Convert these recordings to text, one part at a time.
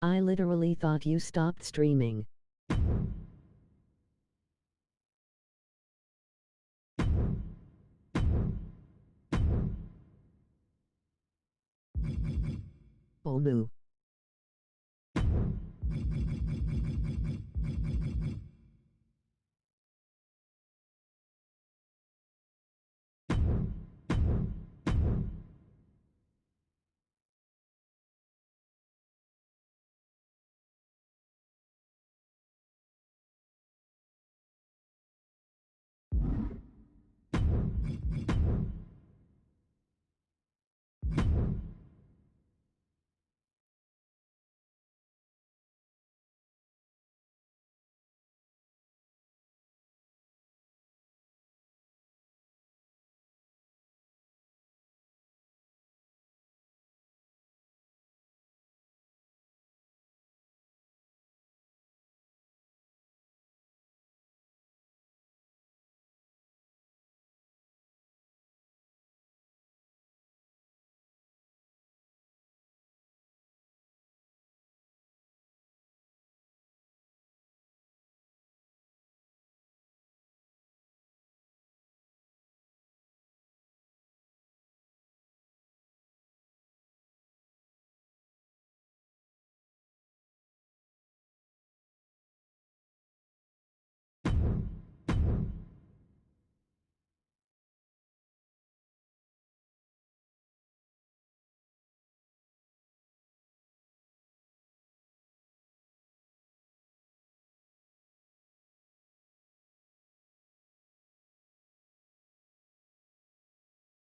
I literally thought you stopped streaming. Oh no.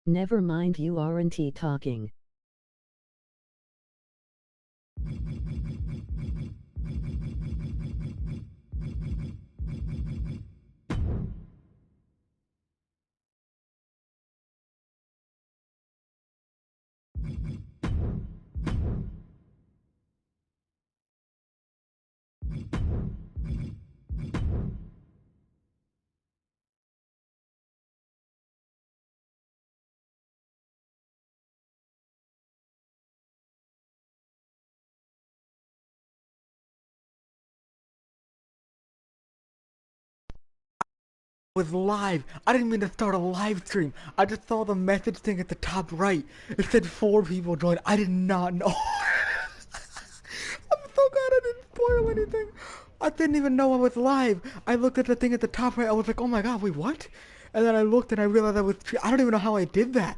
Never mind, you aren't talking. was live. I didn't mean to start a live stream. I just saw the message thing at the top right. It said 4 people joined. I did not know. I'm so glad I didn't spoil anything. I didn't even know I was live. I looked at the thing at the top right. I was like, oh my god, wait, what? And then I looked and I realized I was. I don't even know how I did that.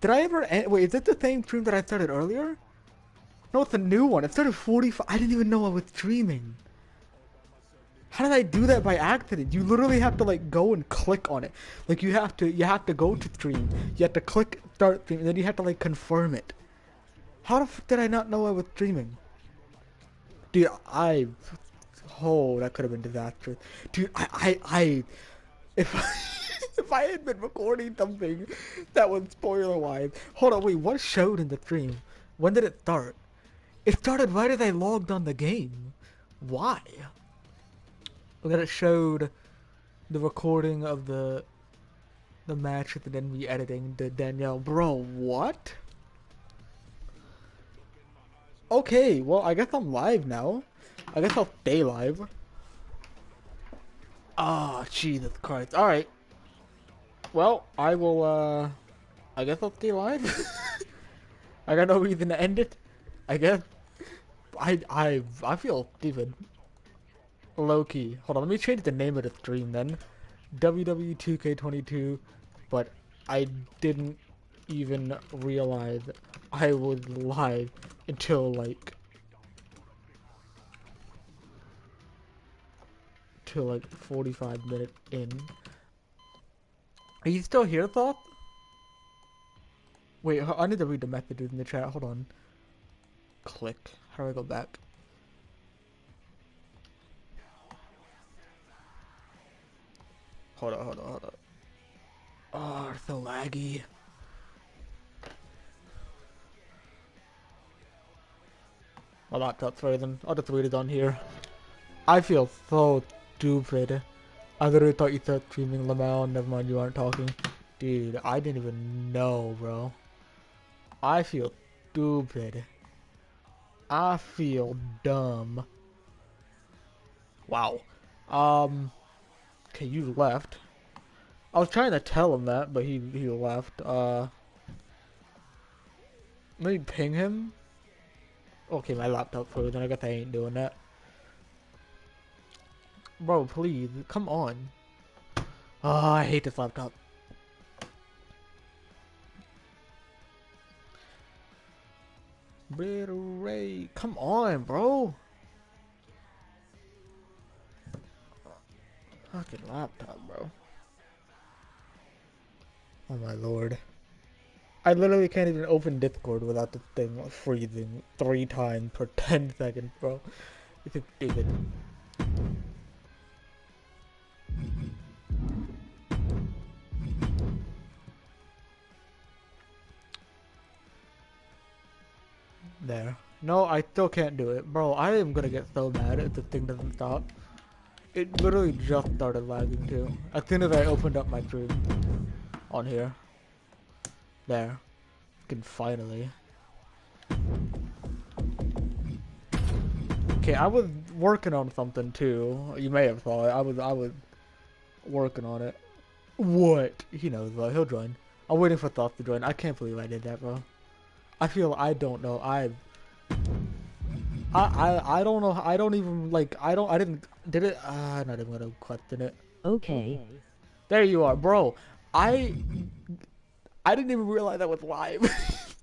Did I ever? Wait, is it the same stream that I started earlier? No, it's a new one. It started 45. I didn't even know I was streaming. How did I do that by accident? You literally have to like go and click on it. Like you have to go to stream. You have to click start stream, and then you have to like confirm it. How the f did I not know I was streaming? Dude, oh, that could have been disastrous. Dude, if if I had been recording something that was spoiler wise. Hold on, wait, what showed in the stream? When did it start? It started right as I logged on the game. Why? And then it showed the recording of the match and then re-editing the Danielle. Bro, what? Okay, well, I guess I'm live now. I guess I'll stay live. Oh, Jesus Christ. Alright. Well, I will, I guess I'll stay live. I got no reason to end it. I guess. I feel stupid. Low-key. Hold on, let me change the name of the stream then. WWE 2K22, but I didn't even realize I was live until like 45 minutes in. Are you still here, Thought? Wait, I need to read the messages in the chat. Hold on. Click. How do I go back? Hold on. Oh, it's so laggy. My laptop's frozen. I'll just read it on here. I feel so stupid. I literally thought you said streaming Lamau. Never mind, you aren't talking. Dude, I didn't even know, bro. I feel stupid. I feel dumb. Wow. Okay, you left. I was trying to tell him that, but he left. Maybe ping him? Okay, my laptop frozen. I guess I ain't doing that. Bro, please, come on. Oh, I hate this laptop. Ray, come on, bro. Fucking laptop, bro. Oh my lord. I literally can't even open Discord without the thing freezing 3 times per 10 seconds, bro. It's stupid. There. No, I still can't do it. Bro, I am gonna get so mad if this thing doesn't stop. It literally just started lagging too. As soon as I opened up my stream on here. There. Can finally. Okay, I was working on something too. You may have saw it. I was working on it. What? He knows, bro. He'll join. I'm waiting for Thoughts to join. I can't believe I did that, bro. I feel I don't know. I don't know. I don't even like. I didn't. Did it? I'm not even gonna question it. Okay. There you are, bro. I didn't even realize I was live.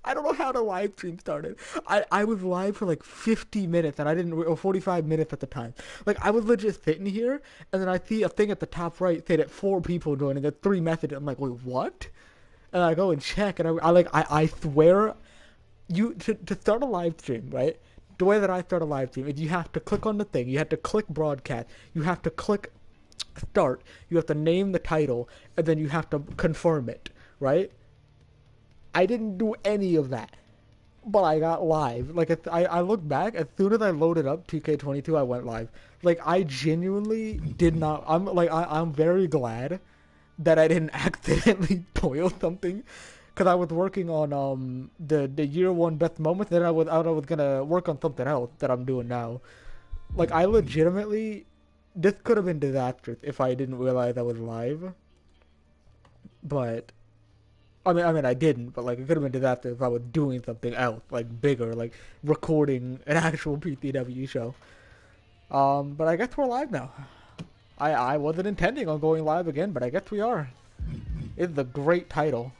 I don't know how the live stream started. I was live for like 50 minutes and I didn't, or 45 minutes at the time. Like I was legit sitting here and then I see a thing at the top right say that 4 people joined and there's 3 messages. I'm like, wait, what? And I go and check and I swear, to start a live stream, right? The way that I start a live stream is you have to click on the thing, you have to click broadcast, you have to click start, you have to name the title, and then you have to confirm it, right? I didn't do any of that, but I got live. Like, I look back, as soon as I loaded up 2K22, I went live. Like, I genuinely did not, I'm very glad that I didn't accidentally spoil something, because I was working on, the year 1 best moments, then I was gonna work on something else that I'm doing now. Like, I legitimately this could have been disastrous if I didn't realize I was live. But I mean, I didn't. But like, it could have been disastrous if I was doing something else, like bigger, like recording an actual PTW show. But I guess we're live now. I wasn't intending on going live again, but I guess we are. It's a great title.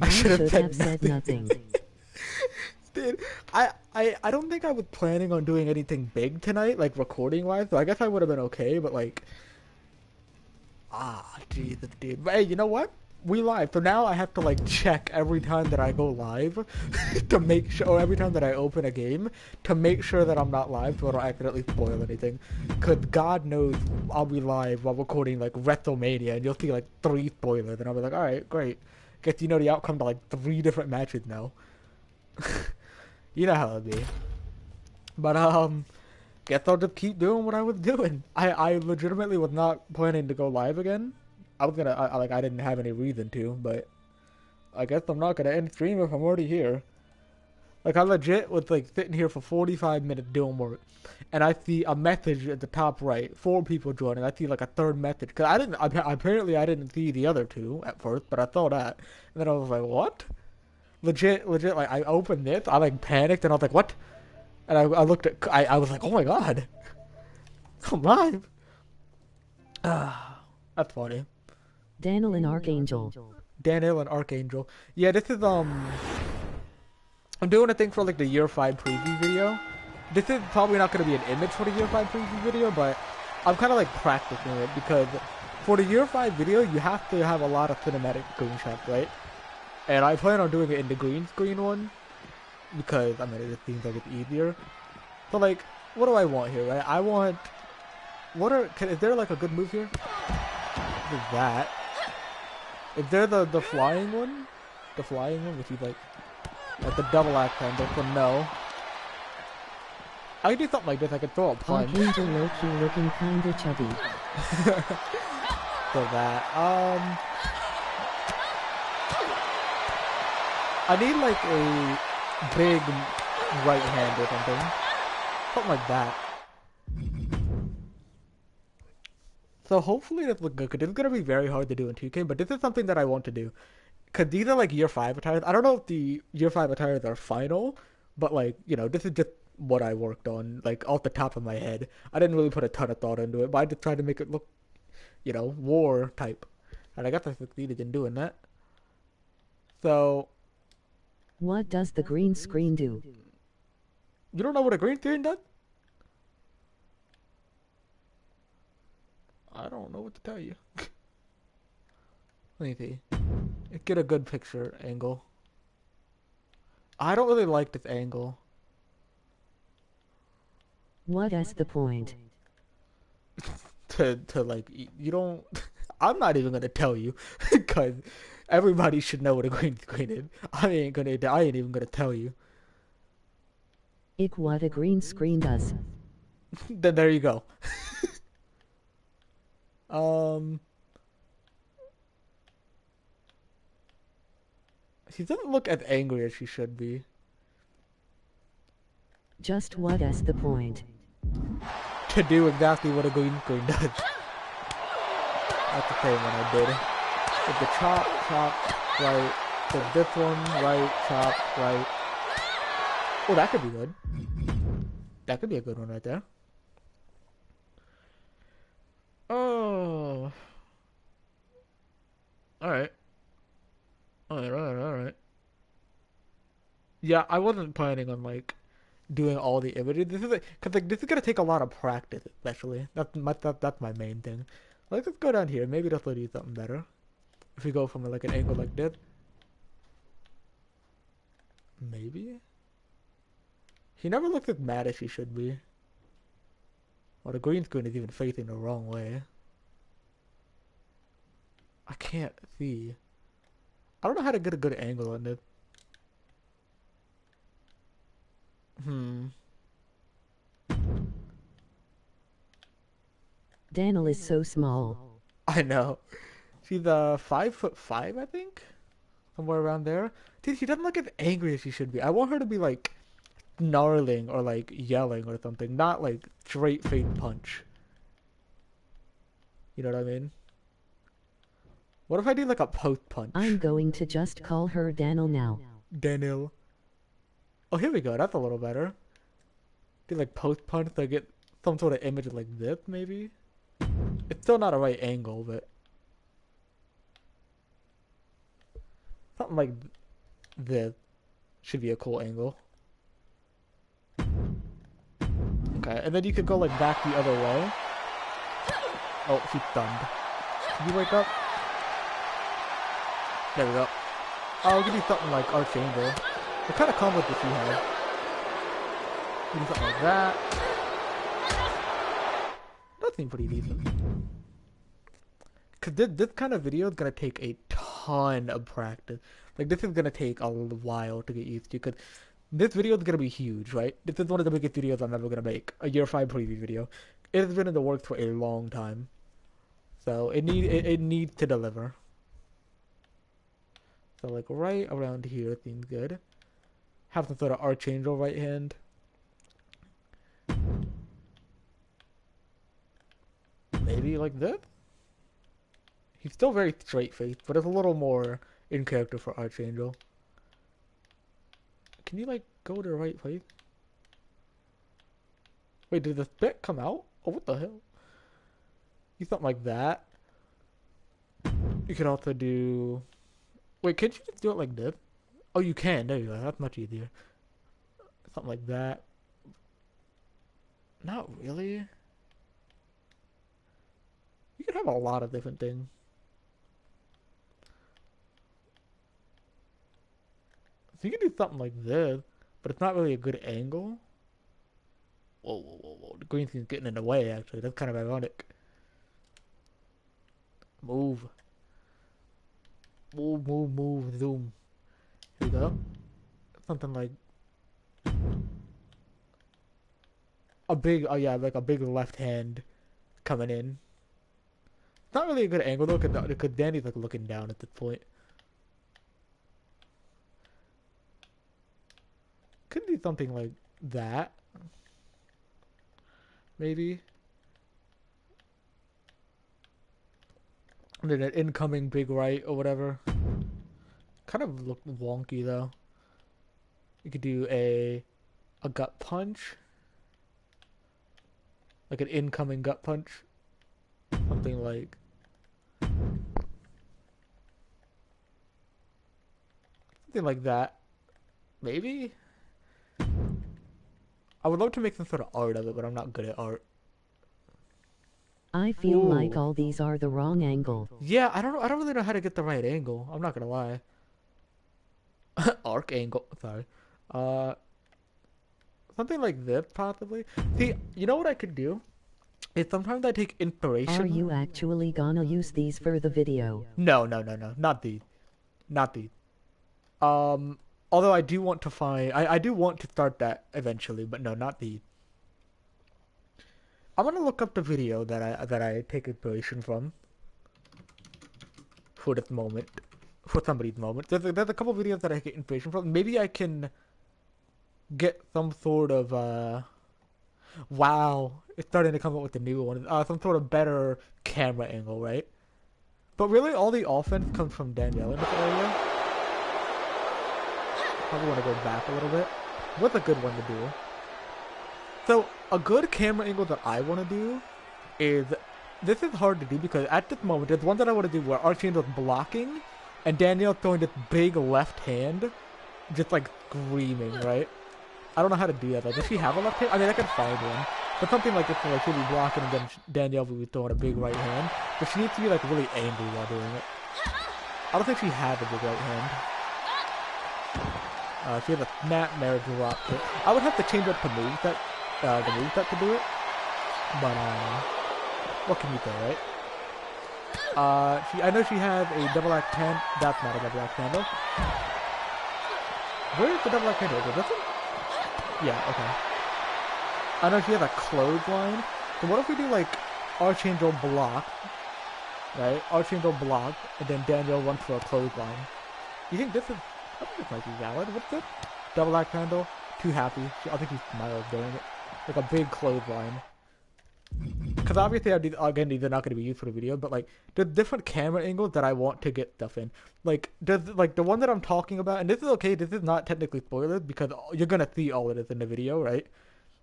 I should have said nothing. Dude, I don't think I was planning on doing anything big tonight, like recording wise, so I guess I would have been okay, but like, Jesus, dude. But hey, you know what? We live, so now I have to like check every time that I go live to make sure, or every time that I open a game to make sure that I'm not live, so I don't accidentally spoil anything. Cause God knows I'll be live while recording like WrestleMania, and you'll see like 3 spoilers, and I'll be like, all right, great. Guess you know the outcome to like 3 different matches now. You know how it be. But guess I'll just keep doing what I was doing. I legitimately was not planning to go live again. I was gonna I didn't have any reason to, but I guess I'm not gonna end stream if I'm already here. Like I legit was like sitting here for 45 minutes doing work, and I see a message at the top right, 4 people joining. I see like a third message because apparently I didn't see the other 2 at first, but I saw that, and then I was like, what? Legit, like I opened this, I like panicked, and I was like, what? And I looked at, I was like, oh my god, I'm live. That's funny. Daniel and Archangel. Daniel and Archangel. Yeah, this is I'm doing a thing for like the year 5 preview video. This is probably not going to be an image for the year 5 preview video, but I'm kind of like practicing it because for the year 5 video, you have to have a lot of cinematic screenshots, right? And I plan on doing it in the green screen one because, I mean, it just seems like it's easier. So like, what do I want here, right? I want, is there like a good move here? What is that? Is there the flying one? The flying one, which is like the double axe handle, so no. I could do something like this, I could throw a punch. Archangel low-key looking kinda chubby. So that, I need like a big right hand or something. Something like that. So hopefully this looks good, because it's going to be very hard to do in 2K, but this is something that I want to do. Because these are like year 5 attires. I don't know if the year 5 attires are final, but like, you know, this is just what I worked on, like off the top of my head. I didn't really put a ton of thought into it, but I just tried to make it look, you know, war type. And I guess I succeeded in doing that. So... what does the green screen do? You don't know what a green screen does? I don't know what to tell you. Let me see. Get a good picture angle. I don't really like this angle. What is the point? to like, you don't... I'm not even gonna tell you, because everybody should know what a green screen is. I ain't even gonna tell you. What a green screen does. Then there you go. She doesn't look as angry as she should be. Just what is the point? To do exactly what a green screen does. That's the same one I did. With the chop, right. With this one, right, chop, right. Oh, that could be good. That could be a good one right there. Oh. Alright. Alright. Yeah, I wasn't planning on, like, doing all the images. This is, like, cause, like, this is gonna take a lot of practice, especially. That's my main thing. Let's just go down here. Maybe this will do something better. If we go from, like, an angle like this. Maybe? He never looks as mad as he should be. Well, the green screen is even facing the wrong way. I can't see. I don't know how to get a good angle on this. Daniel is so small. I know. She's 5'5", I think? Somewhere around there. Dude, she doesn't look as angry as she should be. I want her to be like snarling or like yelling or something, not like straight face punch. You know what I mean? What if I do like a post punch? I'm going to just call her Daniel now. Daniel. Oh, here we go. That's a little better. Do like post punch so I get some sort of image like this, maybe? It's still not a right angle, but something like this should be a cool angle. Okay, and then you could go like back the other way. Oh, she's stunned. Can you wake up? There we go. I'll give you something like Archangel. What kind of combos does she have? Give you something like that. That seems pretty decent. Cause this kind of video is gonna take a ton of practice. Like this is gonna take a while to get used to. Cause this video is gonna be huge, right? This is one of the biggest videos I'm ever gonna make. A year 5 preview video. It has been in the works for a long time, so it needs to deliver. So like right around here seems good. Have some sort of Archangel right hand. Maybe like this? He's still very straight-faced, but it's a little more in character for Archangel. Can you like go to the right place? Wait, did the spit come out? Oh, what the hell? Do something like that. You could also do... Wait, can't you just do it like this? Oh, you can. There you go. That's much easier. Something like that. Not really. You can have a lot of different things. So you can do something like this, but it's not really a good angle. Whoa, whoa, whoa, whoa. The green screen's getting in the way, actually. That's kind of ironic. Move. Move, move, move, zoom. Here we go. Something like a big, oh yeah, like a big left hand coming in. Not really a good angle though, because Danny's like looking down at this point. Could do something like that. Maybe. And then an incoming big right or whatever. Kind of look wonky though. You could do a gut punch. Like an incoming gut punch. Something like that. Maybe? I would love to make some sort of art of it, but I'm not good at art. I feel like all these are the wrong angle. Yeah, I don't really know how to get the right angle. I'm not gonna lie. Arc angle. Sorry. Something like this, possibly. See, you know what I could do? Is sometimes I take inspiration. Are you actually gonna use these for the video? No. Not these. Not these. Although I do want to find... I do want to start that eventually, but no, not these. I'm gonna look up the video that I take inspiration from. For this moment. For somebody's moment. There's a couple videos that I get inspiration from. Maybe I can get some sort of, wow. It's starting to come up with a new one. Some sort of better camera angle, right? But really, all the offense comes from Danielle in this area. Probably want to go back a little bit. What's a good one to do? So, a good camera angle that I want to do is... This is hard to do because at this moment, there's one that I want to do where Archangel's blocking and Danielle throwing this big left hand, just like screaming, right? I don't know how to do that. Like, does she have a left hand? I mean, I can find one. But something like this, like she'll be blocking and then Danielle will be throwing a big right hand. But she needs to be like really angry while doing it. I don't think she has a big right hand. She has a snap marriage drop kick. I would have to change up the moveset to do it. But what can you say, right? I know she has a double axe hand. That's not a double axe handle. Where is the double axe handle? Is it this one? Yeah, okay. I know she has a clothesline. So what if we do like Archangel block, right? Archangel block, and then Danielle runs for a clothesline. You think this is? I think this might be valid. What's this? Double axe handle. too happy. I think he smiled during it. Like a big clothesline. Because obviously, again, these are not going to be used for the video, but like, there's different camera angles that I want to get stuff in. Like, like the one that I'm talking about, and this is okay, this is not technically spoilers, because you're going to see all of this in the video, right?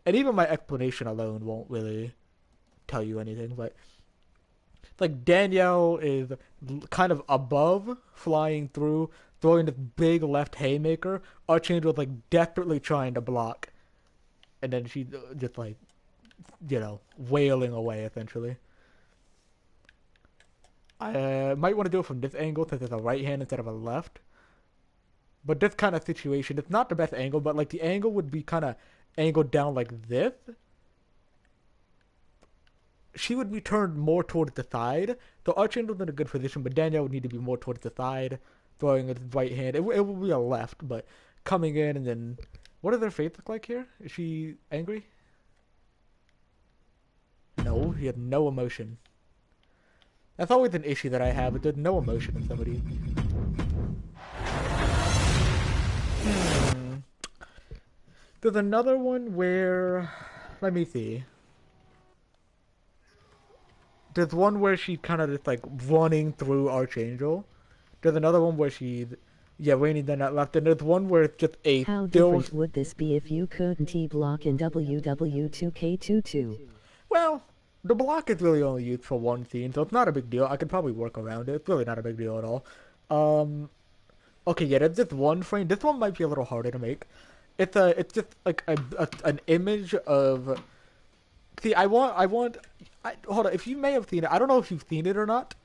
And even my explanation alone won't really tell you anything, but like Danielle is kind of above, flying through, throwing this big left haymaker. Archangel's like desperately trying to block, and then she just like, wailing away essentially. I might want to do it from this angle since it's a right hand instead of a left. But this kind of situation, it's not the best angle, but like the angle would be kind of angled down like this. She would be turned more towards the side. So Archangel's in a good position, but Danielle would need to be more towards the side, throwing with his right hand. It would be a left, but coming in and then... What does her face look like here? Is she angry? No, he had no emotion. That's always an issue that I have, but there's no emotion in somebody. There's another one where... Let me see. There's one where she kind of just like running through Archangel. There's another one where she's... Yeah, raining then that left. And there's one where it's just a... How different would this be if you couldn't T-block in WW 2K22? Well, the block is really only used for one scene, so it's not a big deal. I could probably work around it. It's really not a big deal at all. Okay, yeah, there's this one frame. This one might be a little harder to make. It's just like an image of... See, hold on, if you may have seen it, I don't know if you've seen it or not,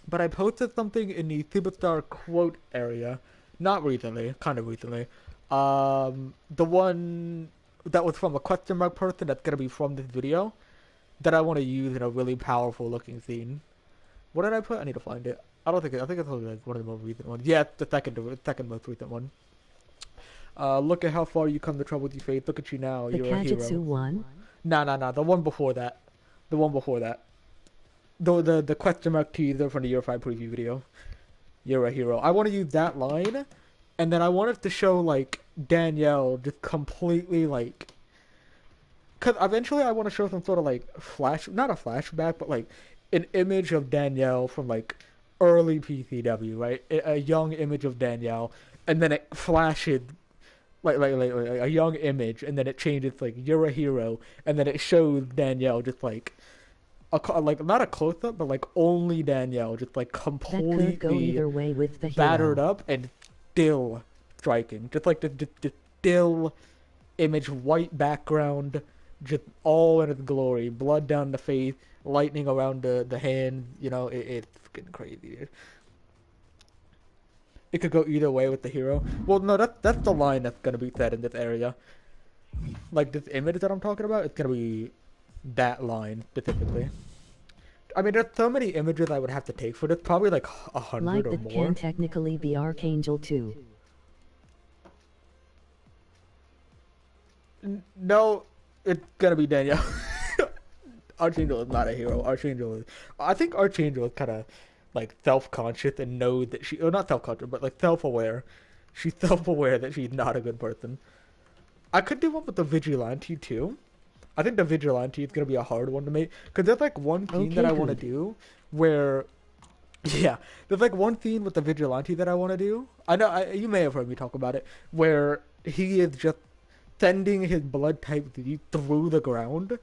but I posted something in the Superstar quote area, not recently, kind of recently. The one that was from a question mark person that's gonna be from this video, that I want to use in a really powerful looking scene. What did I put? I need to find it. I think it's like one of the most recent ones. Yeah, it's the second most recent one. Look at how far you come to trouble with your faith. Look at you now. The You're a hero. Kajitsu one? No. The one before that. The question mark teaser from the Year 5 preview video. You're a hero. I want to use that line, and then I want it to show, like, Danielle just completely, like... Because eventually I want to show some sort of, like, not a flashback, but, like, an image of Danielle from, like, early PCW, right? A young image of Danielle, and then it flashes... Like a young image, and then it changes like you're a hero, and then it shows Danielle just like not a close up, but like only Danielle, just like completely that could go either way with the battered hero. up and still striking, just like the still image, white background, just all in its glory, blood down the face, lightning around the hand. It's getting crazy, dude. It could go either way with the hero. Well, no, that's the line that's gonna be said in this area. Like this image that I'm talking about, it's gonna be that line specifically. I mean, there's so many images I would have to take for this, probably like 100 like or that more. Can technically be Archangel too. No, it's gonna be Danielle. Archangel is not a hero. I think Archangel is kind of like self-conscious and knows that not self-conscious, but like self-aware. She's self-aware that she's not a good person. I could do one with the Vigilante too. I think the Vigilante is gonna be a hard one to make, because there's like one scene that I want to do where, yeah, there's like one scene with the Vigilante that I want to do. I know you may have heard me talk about it, where he is just sending his blood type through the ground.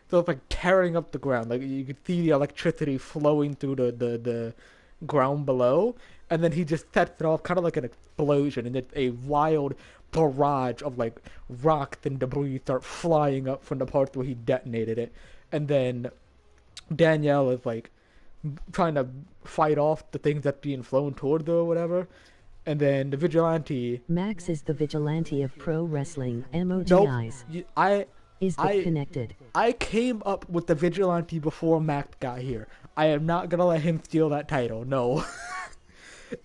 So it's like tearing up the ground. Like you could see the electricity flowing through the ground below, and then he just sets it off, kind of like an explosion, and it's a wild barrage of like rocks and debris start flying up from the parts where he detonated it, and then Danielle is like trying to fight off the things that's being flown towards her or whatever, and then the Vigilante. Max is the Vigilante of pro wrestling. Emoji Nope. eyes. Is connected. I came up with the Vigilante before Max got here. I am not gonna let him steal that title. No.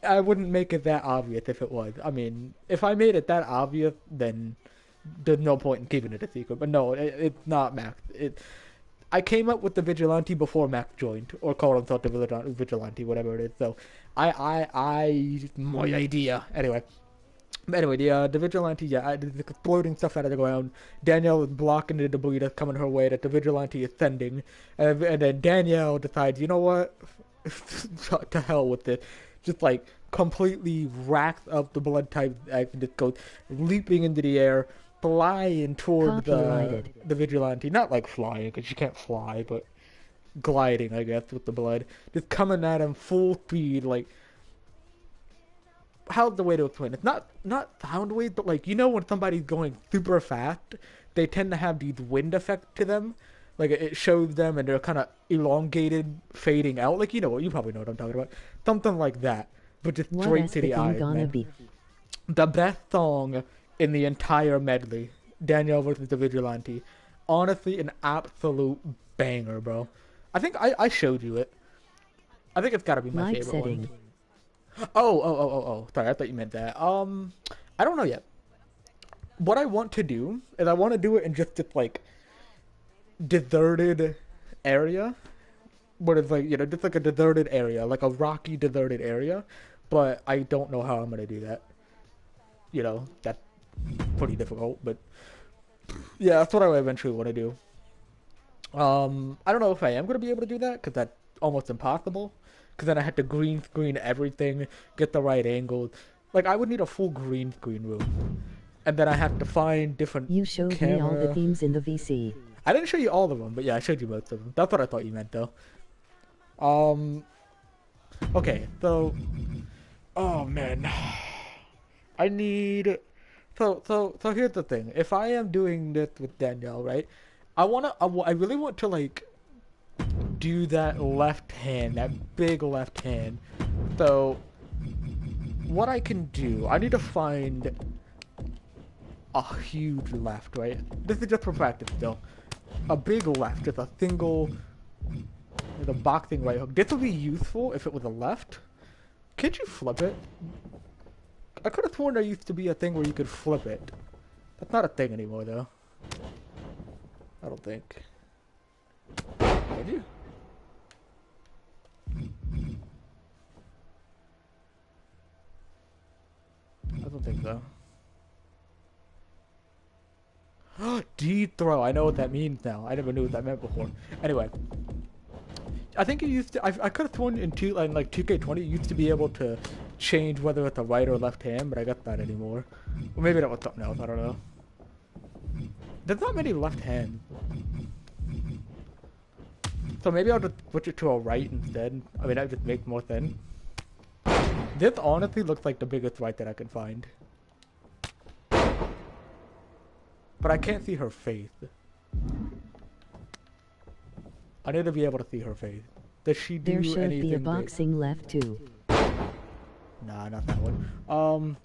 I wouldn't make it that obvious if it was. I mean, if I made it that obvious, then there's no point in keeping it a secret. But no, it's not Max. I came up with the Vigilante before Max joined, or called himself the Vigilante, whatever it is. So, my idea. Anyway, But anyway, the vigilante, yeah, the exploding stuff out of the ground. Danielle is blocking the debris that's coming her way that the vigilante is sending, and then Danielle decides, you know what, to hell with this, just like completely racks up the blood type and just goes leaping into the air, flying toward Copyrighted. the vigilante. Not like flying because she can't fly, but gliding, I guess, with the blood, just coming at him full speed, like how's the way to explain it? Not sound waves, but like you know when somebody's going super fast, they tend to have these wind effects to them. Like it shows them and they're kind of elongated, fading out. Like you probably know what I'm talking about. Something like that, but just What straight is to the the thing eyes, gonna man. be? The best song in the entire medley, Danielle versus the Vigilante. Honestly, an absolute banger, bro. I think I showed you it. I think it's got to be my Light favorite one. setting. Oh. Sorry, I thought you meant that. I don't know yet. What I want to do is I want to do it in just this like deserted area, where it's like just like a deserted area, like a rocky deserted area. But I don't know how I'm gonna do that. That's pretty difficult. But yeah, that's what I eventually want to do. I don't know if I am gonna be able to do that because that's almost impossible. Because then I had to green screen everything, get the right angle. Like I would need a full green screen room, and then I have to find different You showed me all the camera. themes in the VC. I didn't show you all of them, but yeah, I showed you most of them. That's what I thought you meant, though. Um. Okay, so. Oh man, I need. So here's the thing. If I am doing this with Danielle, right? I really want to like do that left hand, that big left hand. So what I can do, I need to find a huge left, right? This is just for practice still. A big left, just a single, with a boxing right hook. This would be useful if it was a left. Can't you flip it? I could have sworn there used to be a thing where you could flip it. That's not a thing anymore, though. I don't think. Would you? I don't think so. Deep throw. I know what that means now. I never knew what that meant before. Anyway, I think it used to. I could have sworn in 2K20 you used to be able to change whether it's a right or left hand, but I got that anymore. Or maybe that was something else. I don't know. There's not many left hands, so maybe I'll just switch it to a right instead. I mean, that just makes more sense. This honestly looks like the biggest right that I can find. But I can't see her face. I need to be able to see her face. Does she do There anything should be a big? boxing left too. Nah, not that one.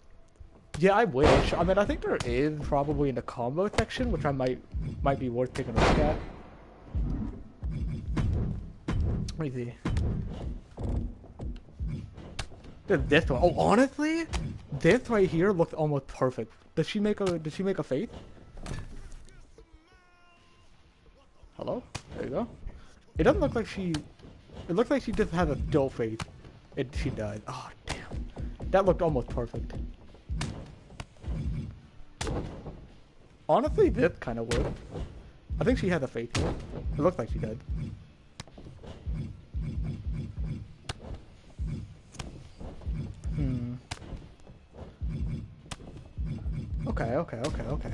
Yeah, I wish. I mean, I think there is probably in the combo section, which I might be worth taking a look at. Let me see. There's this one. Oh, honestly, this right here looks almost perfect. Does she make a face? Hello? There you go. It doesn't look like she. It looks like she just has a still face. She does. Oh damn. That looked almost perfect. Honestly, this kind of worked. I think she has a face here. It looks like she did. Okay.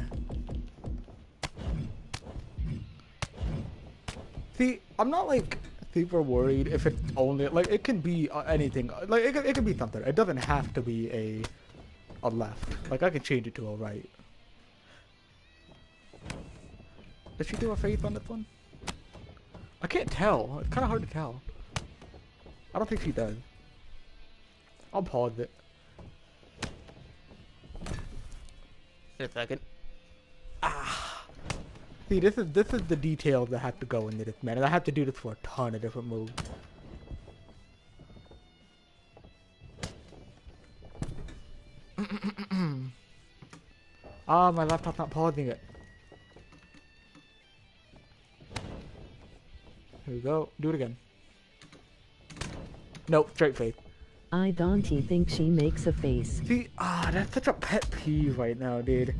See, I'm not like super worried if it's only like it can be anything. Like it can be something. It doesn't have to be a left. Like I can change it to a right. Does she do a face on this one? I can't tell. It's kind of hard to tell. I don't think she does. I'll pause it. Wait a second. See, this is the details that have to go into this, man, and I have to do this for a ton of different moves. Ah, my laptop's not pausing it. Here we go. Do it again. Nope, straight face. I don't think she makes a face. See, that's such a pet peeve right now, dude.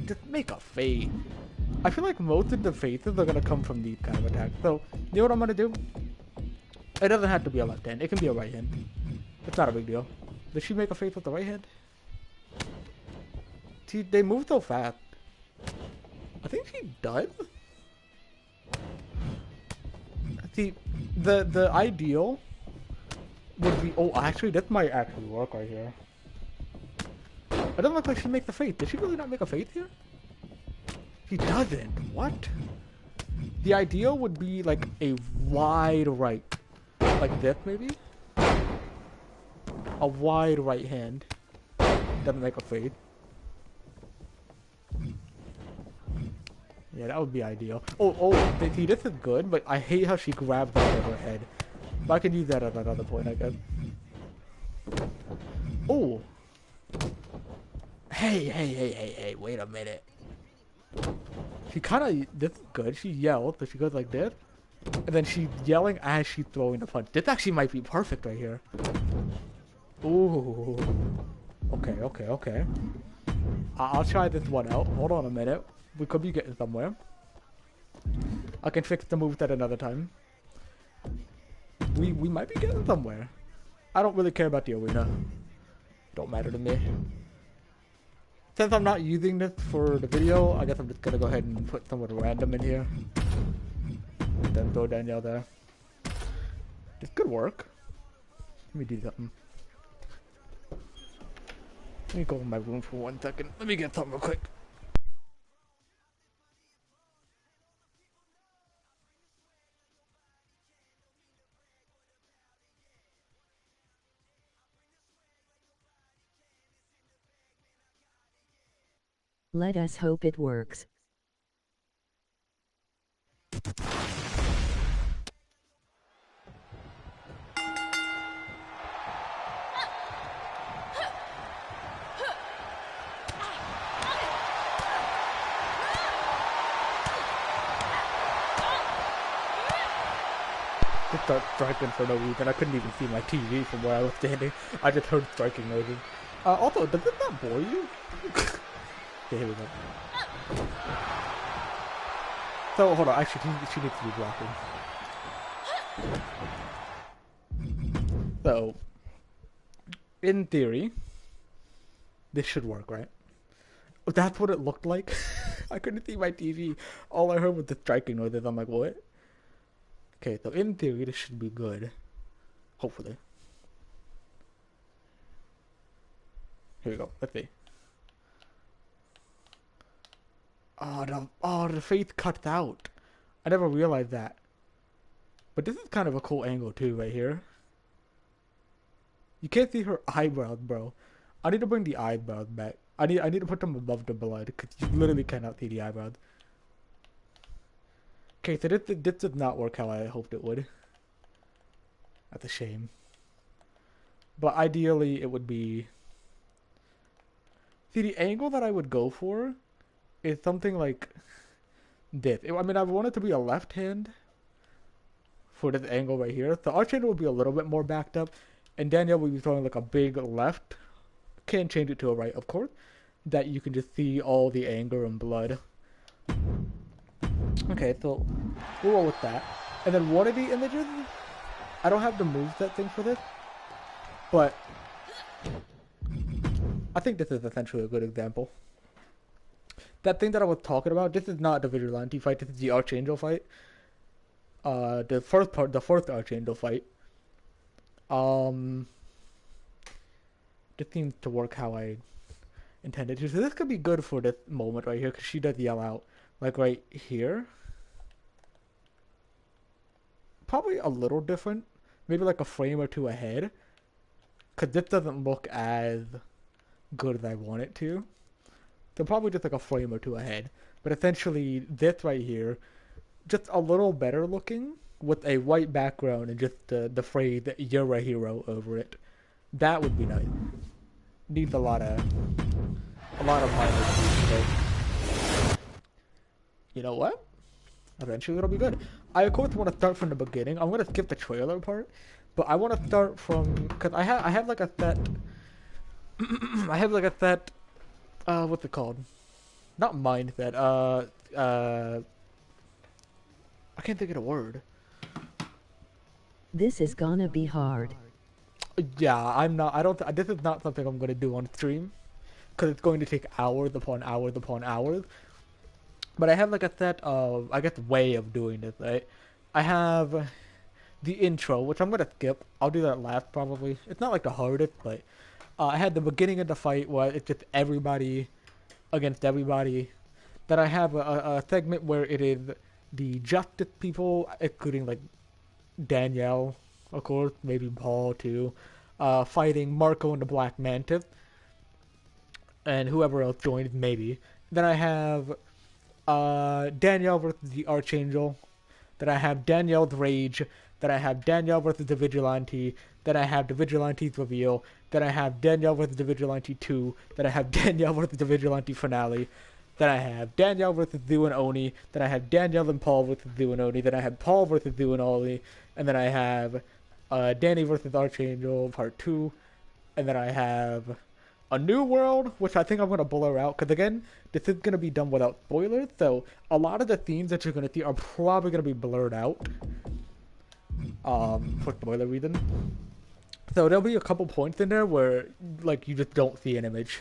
Just make a fade. I feel like most of the faces are gonna come from these kind of attacks. So, you know what I'm gonna do? It doesn't have to be a left hand. It can be a right hand. It's not a big deal. Did she make a face with the right hand? See, they move so fast. I think she does. See, the ideal would be... Oh, actually, this might actually work right here. It doesn't look like she makes a face. Did she really not make a face here? She doesn't. What? The ideal would be like a wide right. Like this, maybe? A wide right hand. Doesn't make a fade. Yeah, that would be ideal. Oh, see, this is good, but I hate how she grabs that over her head. But I can use that at another point, I guess. Oh! Hey, wait a minute. She kinda, this is good, she yells, but she goes like this. And then she's yelling as she's throwing the punch. This actually might be perfect right here. Ooh. Okay. I'll try this one out. Hold on a minute. We could be getting somewhere. I can fix the moves at another time. We might be getting somewhere. I don't really care about the arena. Don't matter to me. Since I'm not using this for the video, I guess I'm just gonna go ahead and put someone random in here. And then throw Danielle there. This could work. Let me do something. Let me go in my room for 1 second. Let me get something real quick. Let us hope it works. Just start striking for no reason. I couldn't even see my TV from where I was standing. I just heard striking noises. Also, does this not bore you? Okay, here we go. So, hold on. Actually, she needs to be blocking. So, in theory, this should work, right? That's what it looked like. I couldn't see my TV. All I heard was the striking noises. I'm like, what? Okay, so in theory, this should be good. Hopefully. Here we go. Let's see. Oh, the face cuts out. I never realized that. But this is kind of a cool angle too, right here. You can't see her eyebrows, bro. I need to bring the eyebrows back. I need to put them above the blood because you literally cannot see the eyebrows. Okay, so this did not work how I hoped it would. That's a shame. But ideally, it would be... See, the angle that I would go for is something like this. I mean, I want it to be a left hand for this angle right here. The archangel will be a little bit more backed up, and Danielle will be throwing like a big left. Can change it to a right, of course. That you can just see all the anger and blood. Okay, so we'll roll with that. And then one of the images, I don't have the moveset thing for this, but I think this is essentially a good example. That thing that I was talking about, this is not the Vigilante fight, this is the Archangel fight. The first Archangel fight. This seems to work how I intended to. So this could be good for this moment right here, because she does yell out. Like right here. Probably a little different. Maybe like a frame or two ahead. Because this doesn't look as good as I want it to. So probably just like a frame or two ahead. But essentially this right here, just a little better looking with a white background and just the phrase "You're a hero" over it. That would be nice. Needs a lot of minor tweaks. You know what? Eventually it'll be good. I of course want to start from the beginning. I'm gonna skip the trailer part But I want to start from because I have like a set. I have like a set. What's it called? Not mindset. I can't think of the word. This is gonna be hard. Yeah, I'm not. I don't. This is not something I'm gonna do on stream because it's going to take hours upon hours upon hours. But I have like a set of, I guess, way of doing this. Right? I have the intro, which I'm gonna skip. I'll do that last probably. It's not like the hardest, but I had the beginning of the fight where it's just everybody against everybody. Then I have a segment where it is the justice people, including like Danielle, of course, maybe Paul too, fighting Marco and the Black Mantis, and whoever else joins, maybe. Then I have Danielle versus the Archangel. Then I have Danielle's Rage. Then I have Danielle versus the Vigilante. Then I have the Vigilante's Reveal. Then I have Danielle versus the Vigilante 2. Then I have Danielle versus the Vigilante Finale. Then I have Danielle versus Zu and Oni. Then I have Danielle and Paul versus Zu and Oni. Then I have Paul versus Zu and Oli. And then I have Danny versus Archangel Part 2. And then I have a new world, which I think I'm going to blur out. Because again, this is going to be done without spoilers. So a lot of the themes that you're going to see are probably going to be blurred out. For spoiler reasons. So there'll be a couple points in there where like you just don't see an image.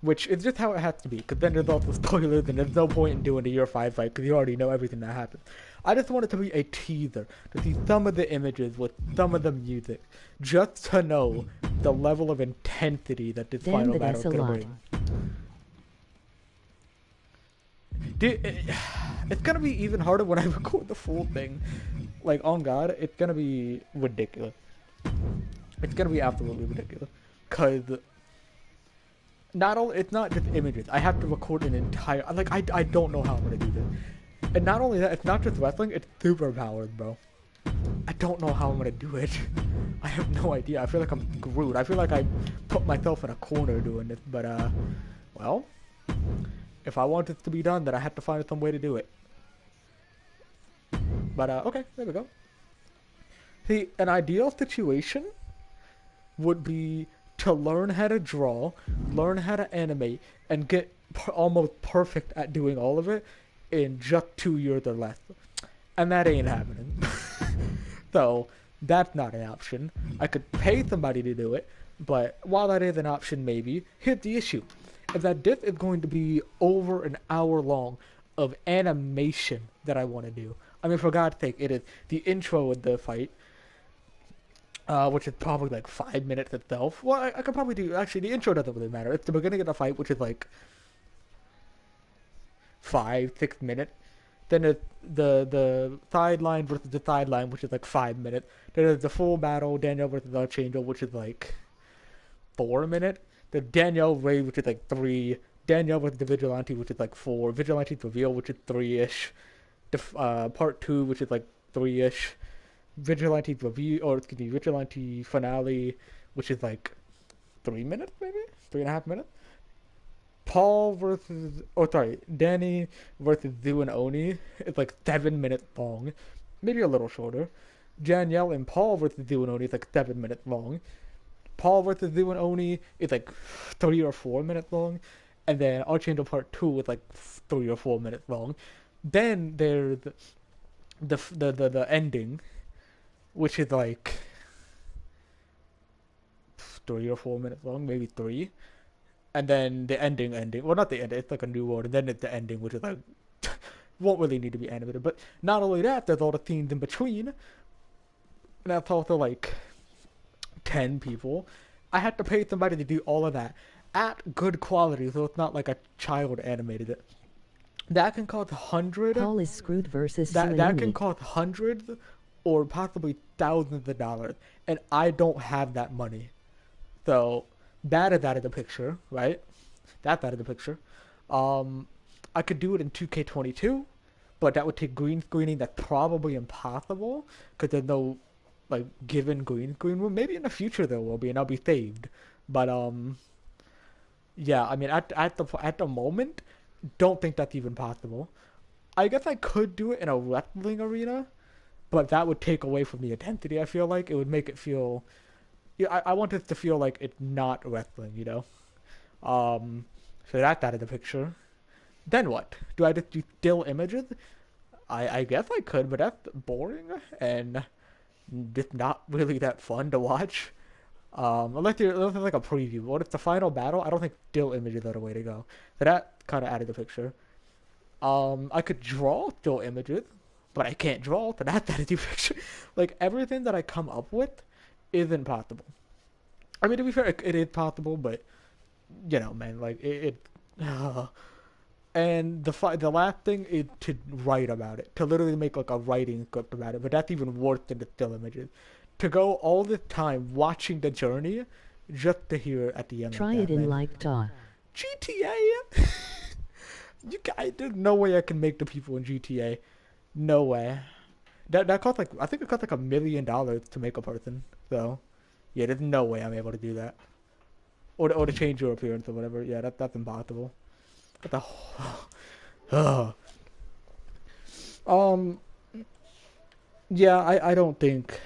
Which is just how it has to be, because then there's also spoilers, and there's no point in doing the Year 5 fight, because you already know everything that happens. I just want it to be a teaser, to see some of the images with some of the music, just to know the level of intensity that this final battle is going to bring. It's going to be even harder when I record the full thing. Like, on God, it's going to be ridiculous. It's going to be absolutely ridiculous. Because not only, it's not just images. I have to record an entire, like, I don't know how I'm gonna do this. And not only that, it's not just wrestling, it's superpowers, bro. I don't know how I'm gonna do it. I have no idea. I feel like I'm screwed. I feel like I put myself in a corner doing this, but well, if I want this to be done, then I have to find some way to do it. But okay, there we go. See, an ideal situation would be to learn how to draw, learn how to animate, and get almost perfect at doing all of it in just 2 years or less. And that ain't happening. So, that's not an option. I could pay somebody to do it, but while that is an option maybe, here's the issue. Is that this is going to be over an hour long of animation that I want to do. I mean, for God's sake, it is the intro of the fight, which is probably like 5 minutes itself. Well, I could probably do, actually, the intro doesn't really matter. It's the beginning of the fight, which is like 5-6 minutes. Then it's the sideline versus the sideline, which is like 5 minutes. Then there's the full battle, Danielle versus Archangel, which is like 4 minutes. The Danielle Ray, which is like 3. Danielle versus the Vigilante, which is like 4. Vigilante's Reveal, which is 3-ish. Part 2, which is like 3-ish. Vigilante's Review, or excuse me, Vigilante Finale, which is like 3 minutes, maybe? 3.5 minutes? Paul versus, Danny versus Zu and Oni is like 7 minutes long. Maybe a little shorter. Danielle and Paul versus Zu and Oni is like 7 minutes long. Paul versus Zu and Oni is like 3 or 4 minutes long. And then Archangel Part 2 is like 3 or 4 minutes long. Then there's the ending, which is like 3 or 4 minutes long, maybe 3. And then the ending. Well, not the ending, it's like a new world. And then it's the ending, which is like, won't really need to be animated. But not only that, there's all the scenes in between. And that's also like 10 people. I had to pay somebody to do all of that at good quality, so it's not like a child animated it. That can cost hundreds. Paul is screwed versus that can cost hundreds or possibly thousands of dollars, and I don't have that money. So that is out of the picture, right? That's out of the picture. I could do it in 2K22, but that would take green screening. That's probably impossible because there's no like given green screen room. Maybe in the future there will be, and I'll be saved. But yeah. I mean, at the moment, don't think that's even possible. I guess I could do it in a wrestling arena, but that would take away from the intensity. I feel like it would make it feel. Yeah, I want it to feel like it's not wrestling, you know. So that's out of the picture. Then what? Do I just do still images? I guess I could, but that's boring and just not really that fun to watch. Unless it's like a preview. What if the final battle? I don't think still images are the way to go. So that kind of added the picture. I could draw still images, but I can't draw. So that's added the picture. Like everything that I come up with isn't possible. I mean, to be fair, it is possible, but you know, man, like and the last thing is to write about it, to literally make like a writing script about it. But that's even worse than the still images. To go all the time watching the journey, just to hear it at the end. Try like it that, in man. like ta. GTA. You guys, there's no way I can make the people in GTA. No way. That cost like I think it cost like $1 million to make a person. So yeah, there's no way I'm able to do that. Or to change your appearance or whatever. Yeah, that's impossible. What the um yeah, I don't think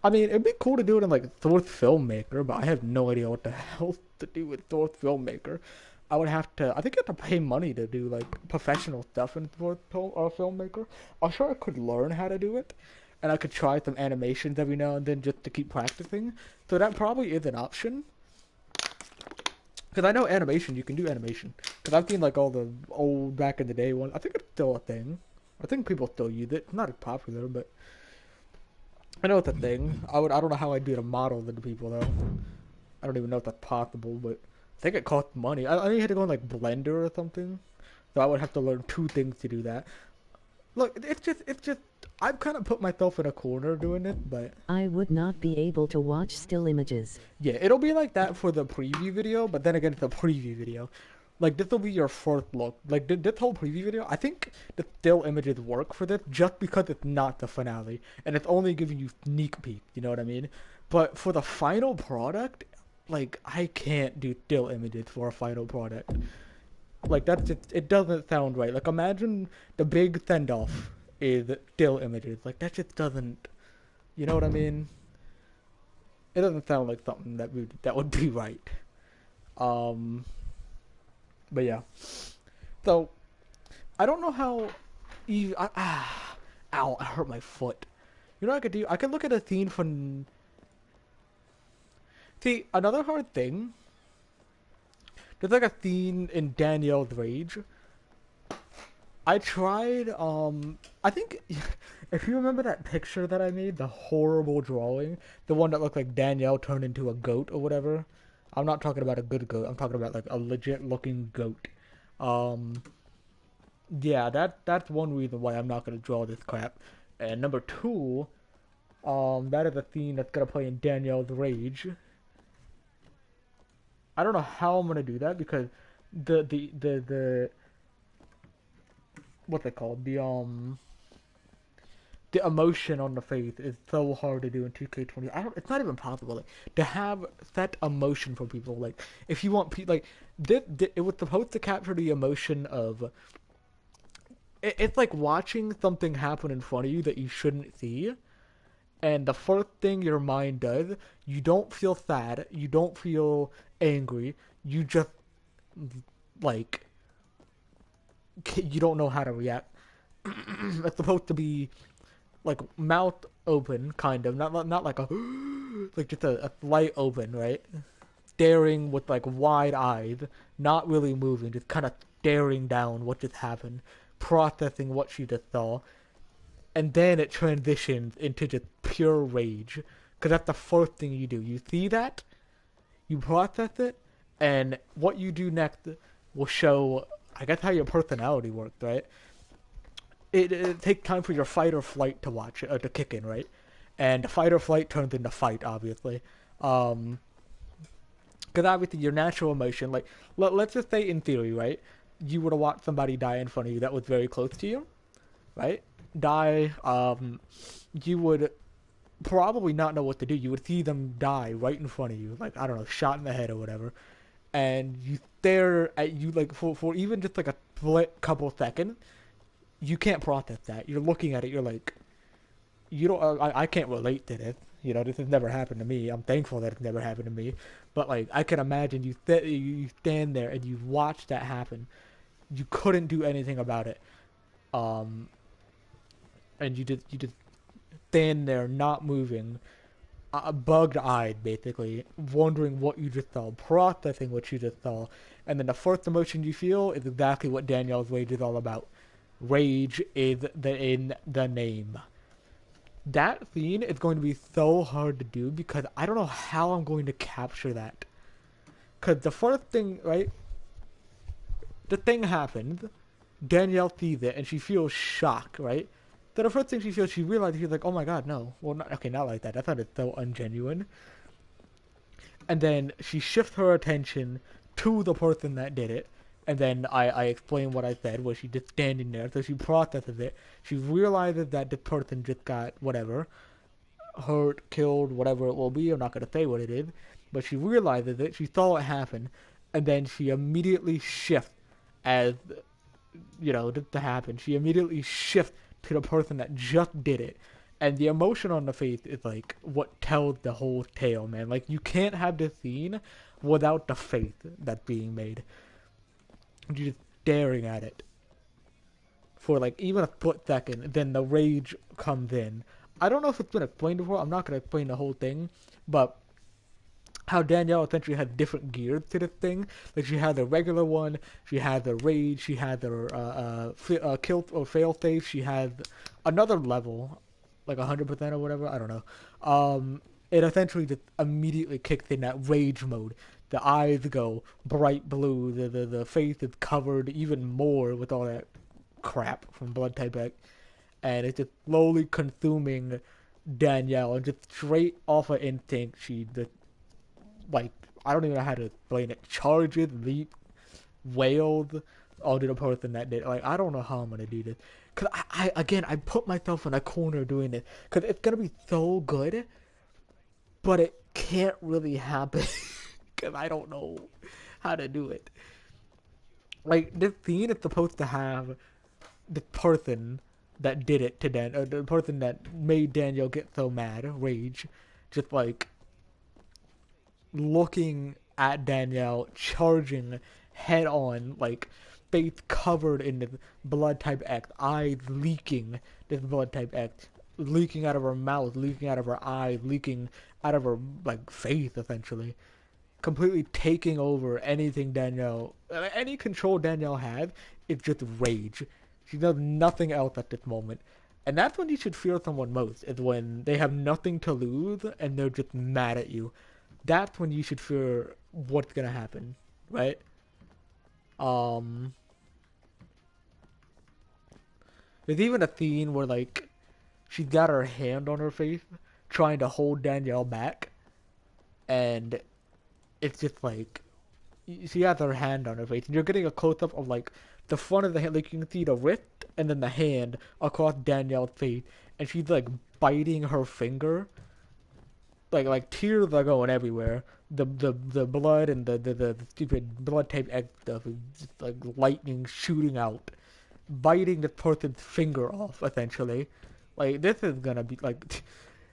I mean it'd be cool to do it in like Source Filmmaker, but I have no idea what the hell to do with Source Filmmaker. I would have to I think you have to pay money to do like professional stuff in Filmmaker. I'm sure I could learn how to do it. And I could try some animations every now and then just to keep practicing. So that probably is an option. Because I know animation, you can do animation. Because I've seen like all the old back in the day ones. I think it's still a thing. I think people still use it. It's not as popular, but I know it's a thing. I don't know how I'd do to model the people though. I don't even know if that's possible, but I think it costs money. I think you had to go in like Blender or something. So I would have to learn two things to do that. Look, it's just. I've kind of put myself in a corner doing it, but I would not be able to watch still images. yeah, it'll be like that for the preview video. But then again, it's a preview video. Like this will be your first look. Like this whole preview video, I think the still images work for this just because it's not the finale and it's only giving you sneak peek. You know what I mean? But for the final product, like I can't do still images for a final product. Like that's just it doesn't sound right. Like imagine the big send off is still images. Like that just doesn't. You know what I mean? It doesn't sound like something that would be right. Um. But yeah. So I don't know how. Ow! I hurt my foot. You know what I could do? I could look at a scene from. See, another hard thing. There's like a scene in Danielle's Rage. I tried, I think, if you remember that picture that I made, the horrible drawing, the one that looked like Danielle turned into a goat or whatever. I'm not talking about a good goat, I'm talking about like a legit looking goat. Um, yeah, that's one reason why I'm not gonna draw this crap. And number two, that is a scene that's gonna play in Danielle's Rage. I don't know how I'm gonna do that because the what's it called? The emotion on the face is so hard to do in 2K20. I don't. It's not even possible like to have that emotion for people. Like if you want people like it was supposed to capture the emotion of. It's like watching something happen in front of you that you shouldn't see. And the first thing your mind does, you don't feel sad, you don't feel angry, you just like you don't know how to react. It's supposed to be like mouth open, kind of, not like a like just a light open, right? Staring with like wide eyes, not really moving, just kind of staring down what just happened, processing what she just saw, and then it transitions into just pure rage. Because that's the first thing you do. You see that, you process it, and what you do next will show, I guess, how your personality works, right? It takes time for your fight or flight to to kick in, right? And fight or flight turns into fight, obviously. Because obviously your natural emotion, like, let's just say in theory, right? You would have watched somebody die in front of you that was very close to you, right? Die, you would probably not know what to do. You would see them die right in front of you, like, I don't know, shot in the head or whatever. And you stare at you, like, for even just like a split couple seconds, you can't process that. You're looking at it, you're like, you don't. I can't relate to this. You know, this has never happened to me. I'm thankful that it's never happened to me. But like, I can imagine you stand there and you watch that happen. You couldn't do anything about it. Um, and you just stand there not moving, bugged eyed basically, wondering what you just saw, processing what you just saw, and then the first emotion you feel is exactly what Danielle's rage is all about. Rage is in the name. That scene is going to be so hard to do because I don't know how I'm going to capture that. Because the first thing, right? The thing happens. Danielle sees it and she feels shock, right? So the first thing she feels, she realizes she's like, "Oh my god, no! Well, not, okay, not like that. That sounded so ungenuine." And then she shifts her attention to the person that did it. And then I explain what I said, where she's just standing there. So she processes it. She realizes that the person just got whatever, hurt, killed, whatever it will be. I'm not going to say what it is. But she realizes it. She saw it happen. And then she immediately shifts as, to happen. She immediately shifts to the person that just did it. And the emotion on the face is like what tells the whole tale, man. Like you can't have this scene without the face that's being made. You're just staring at it for like even a split second, then the rage comes in. I don't know if it's been explained before. I'm not gonna explain the whole thing, but how Danielle essentially has different gears to this thing. Like she has a regular one, she has a rage, she has kill or fail safe, she has another level, like 100% or whatever. I don't know. It essentially just immediately kicks in that rage mode. The eyes go bright blue. The face is covered even more with all that crap from Blood Type X, and it's just slowly consuming Danielle, and just straight off of instinct, she just like I don't even know how to explain it. Charges, leap, wails onto the person that did. Like I don't know how I'm gonna do this, cause I put myself in a corner doing this, cause it's gonna be so good, but it can't really happen, cause I don't know how to do it. Like this scene is supposed to have the person that did it to Dan, or the person that made Daniel get so mad, rage, just like looking at Danielle, charging head on, like face covered in this blood type X, eyes leaking this blood type X, leaking out of her mouth, leaking out of her eyes, leaking out of her like face, essentially. Completely taking over anything Danielle, any control Danielle has, it's just rage. She does nothing else at this moment. And that's when you should fear someone most, is when they have nothing to lose and they're just mad at you. That's when you should fear what's gonna happen, right? Um, there's even a scene where like she's got her hand on her face, trying to hold Danielle back, and it's just like she has her hand on her face, and you're getting a close up of like the front of the hand, like you can see the wrist and then the hand across Danielle's face, and she's like biting her finger, like tears are going everywhere. The blood and the stupid blood type X stuff is just like lightning shooting out, biting the person's finger off essentially. Like this is gonna be like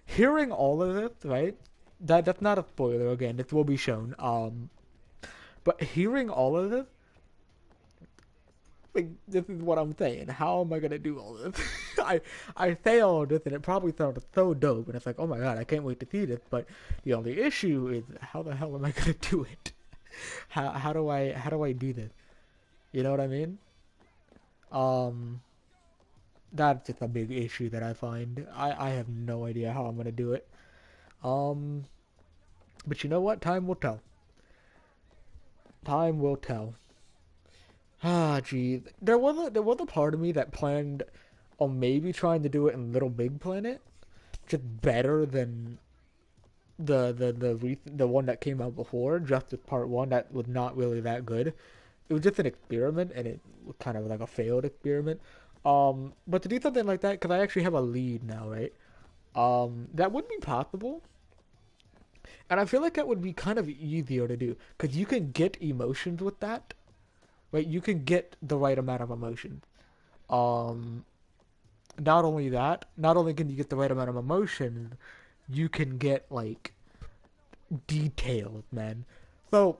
hearing all of this, right? That's not a spoiler again. This will be shown. But hearing all of this, like this is what I'm saying. How am I gonna do all this? I say all of this, and it probably sounds so dope, and it's like, oh my god, I can't wait to see this. But the only issue is, how the hell am I gonna do it? How do I do this? You know what I mean? Um, that's just a big issue that I find. I have no idea how I'm gonna do it. Um, but you know what? Time will tell. Time will tell. Ah, geez. There was a part of me that planned on maybe trying to do it in Little Big Planet, just better than the one that came out before, Justice Part One. That was not really that good. It was just an experiment, and it was kind of like a failed experiment. But to do something like that, because I actually have a lead now, right? That would be possible, and I feel like that would be kind of easier to do, because you can get emotions with that, right? You can get the right amount of emotion. Um, not only that, not only can you get the right amount of emotion, you can get like detailed, man. So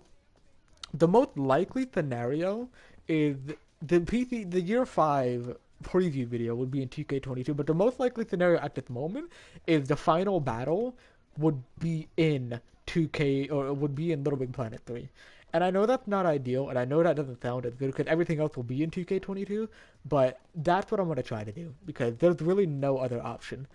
the most likely scenario is the year 5 preview video would be in 2K22, but the most likely scenario at this moment is the final battle would be in 2K, or it would be in Little Big Planet 3. And I know that's not ideal, and I know that doesn't sound as good because everything else will be in 2K22, but that's what I'm going to try to do because there's really no other option.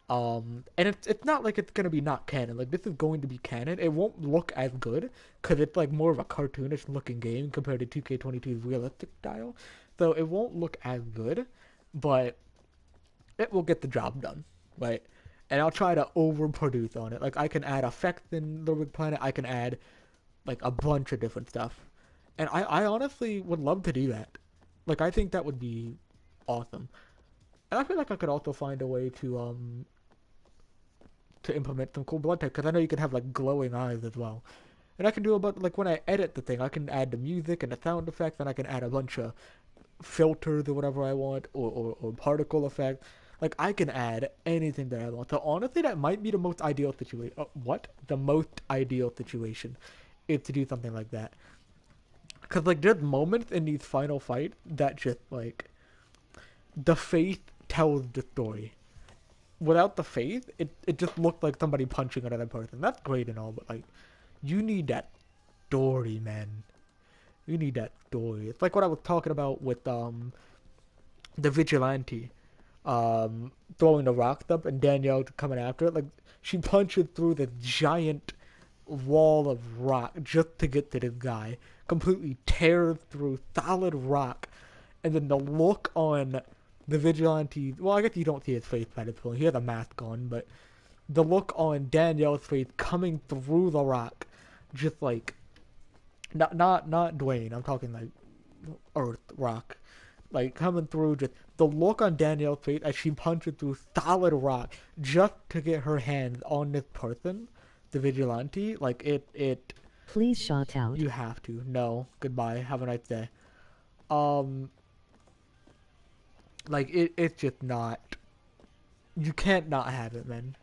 And it's not like it's gonna be not canon. Like, this is going to be canon. It won't look as good because it's like more of a cartoonish looking game compared to 2K22's realistic style. So it won't look as good, but it will get the job done, right? And I'll try to overproduce on it. Like, I can add effects in Little Big Planet. I can add like a bunch of different stuff, and I honestly would love to do that. Like, I think that would be awesome. And I feel like I could also find a way to implement some cool blood type because I know you can have like glowing eyes as well. And I can do about like when I edit the thing, I can add the music and the sound effects, and I can add a bunch of filters or whatever I want, or particle effect. Like, I can add anything that I want. So honestly, that might be the most ideal situation. What? The most ideal situation is to do something like that. Because like there's moments in these final fights that just like the faith tells the story. Without the faith, it just looked like somebody punching another person. That's great and all, but like, you need that story, man. You need that story. It's like what I was talking about with the vigilante, throwing the rocks up and Danielle coming after it. Like, she punches through the giant wall of rock just to get to this guy. Completely tears through solid rock, and then the look on the vigilante. Well, I guess you don't see his face by this point. He has a mask on, but the look on Danielle's face coming through the rock, just like not Dwayne. I'm talking like Earth rock, like coming through. Just the look on Danielle's face as she punches through solid rock just to get her hands on this person, the vigilante. Like it. Please shout out. You have to. No. Goodbye. Have a nice day. Um. Like, it's just not. You can't not have it, man.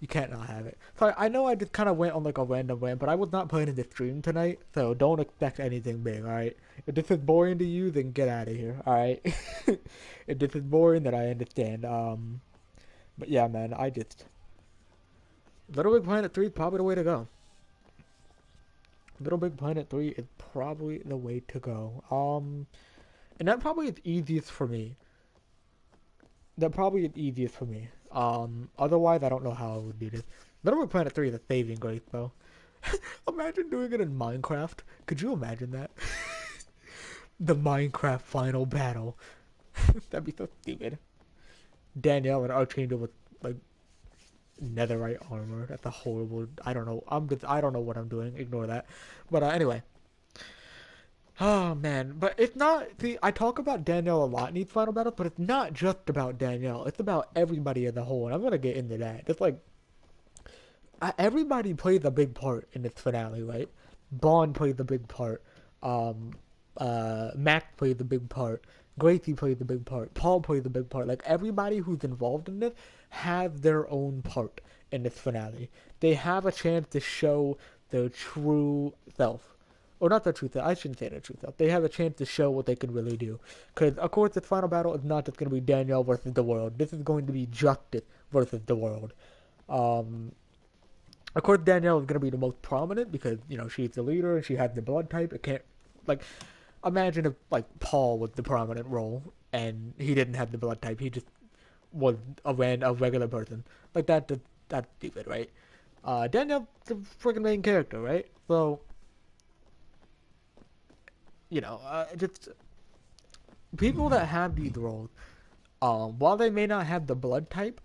You can't not have it. So I know I just kind of went on like a random rant, but I was not planning to stream tonight, so don't expect anything big, alright? If this is boring to you, then get out of here, alright? If this is boring, then I understand. But yeah, man, I just... Little Big Planet 3 is probably the way to go. Little Big Planet 3 is probably the way to go. And that probably is easiest for me. Otherwise, I don't know how I would do this. Little Big Planet 3 is a saving grace, though. Imagine doing it in Minecraft. Could you imagine that? The Minecraft final battle. That'd be so stupid. Danielle and Archangel with, like, netherite armor. That's a horrible... I don't know. I don't know what I'm doing. Ignore that. But anyway. Oh, man. But it's not... See, I talk about Danielle a lot in these final battles, but it's not just about Danielle. It's about everybody as a whole, and I'm going to get into that. It's like... everybody plays a big part in this finale, right? Bond plays a big part. Max plays a big part. Gracie plays a big part. Paul plays a big part. Like, everybody who's involved in this has their own part in this finale. They have a chance to show their true self. Or not their true self. I shouldn't say their true self. They have a chance to show what they can really do. Because, of course, this final battle is not just going to be Danielle versus the world. This is going to be justice versus the world. Of course, Danielle is going to be the most prominent because, you know, she's the leader and she has the blood type. It can't, like, imagine if, like, Paul was the prominent role and he didn't have the blood type. He just was a regular person. Like, that's stupid, right? Danielle's the freaking main character, right? So, you know, just people that have these roles, while they may not have the blood type,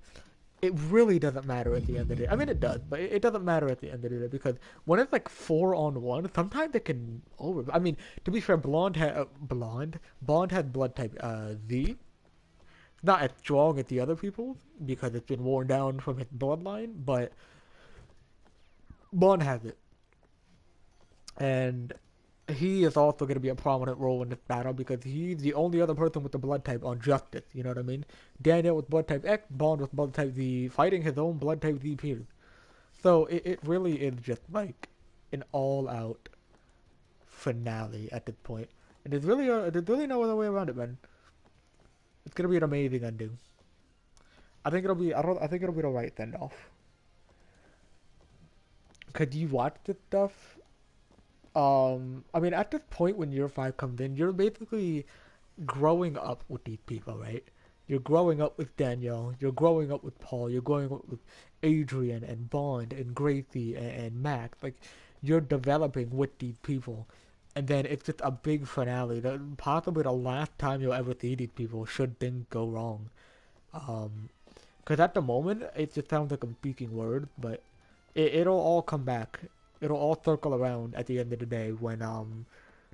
it really doesn't matter at the end of the day. I mean, it does, but it doesn't matter at the end of the day because when it's like 4-on-1, sometimes it can over. I mean, to be fair, Bond had blood type Z. Not as strong as the other people's because it's been worn down from his bloodline, but Bond has it, and he is also going to be a prominent role in this battle because he's the only other person with the blood type on Justice. You know what I mean? Daniel with blood type X, Bond with blood type Z, fighting his own blood type Z peers. So it really is just like an all-out finale at this point, and there's really no other way around it, man. It's gonna be an amazing ending. I think it'll be the right send off. Could you watch this stuff? I mean, at this point when year five comes in, you're basically growing up with these people, right? You're growing up with Danielle. You're growing up with Paul. You're growing up with Adrian and Bond and Gracie and Max. Like, you're developing with these people, and then it's just a big finale. Possibly the last time you'll ever see these people should things go wrong. Because at the moment, it just sounds like I'm speaking words, but it'll all come back. It'll all circle around at the end of the day when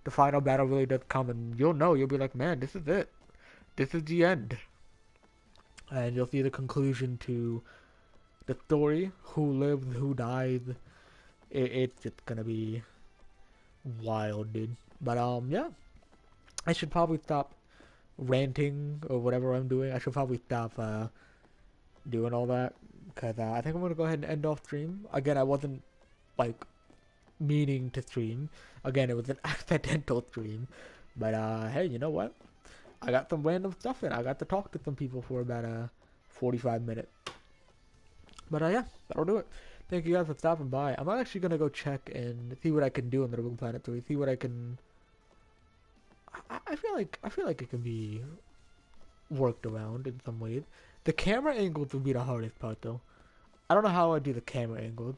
the final battle really does come, and you'll be like, man, this is it. This is the end, and you'll see the conclusion to the story. Who lives, who dies. It's just gonna be wild, dude. But yeah, I should probably stop ranting or whatever I'm doing. I should probably stop doing all that because I think I'm gonna go ahead and end off stream. Again, I wasn't like meaning to stream. Again, it was an accidental stream. But hey, you know what? I got some random stuff in. I got to talk to some people for about 45 minutes. But yeah, that'll do it. Thank you guys for stopping by. I'm actually gonna go check and see what I can do in the Little Planet 3. See what I can. I feel like it can be worked around in some ways. The camera angles would be the hardest part though. I don't know how I do the camera angles.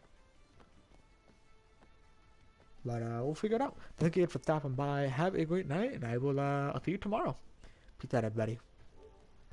But we'll figure it out. Thank you for stopping by. Have a great night, and I will I'll see you tomorrow. Peace out, everybody.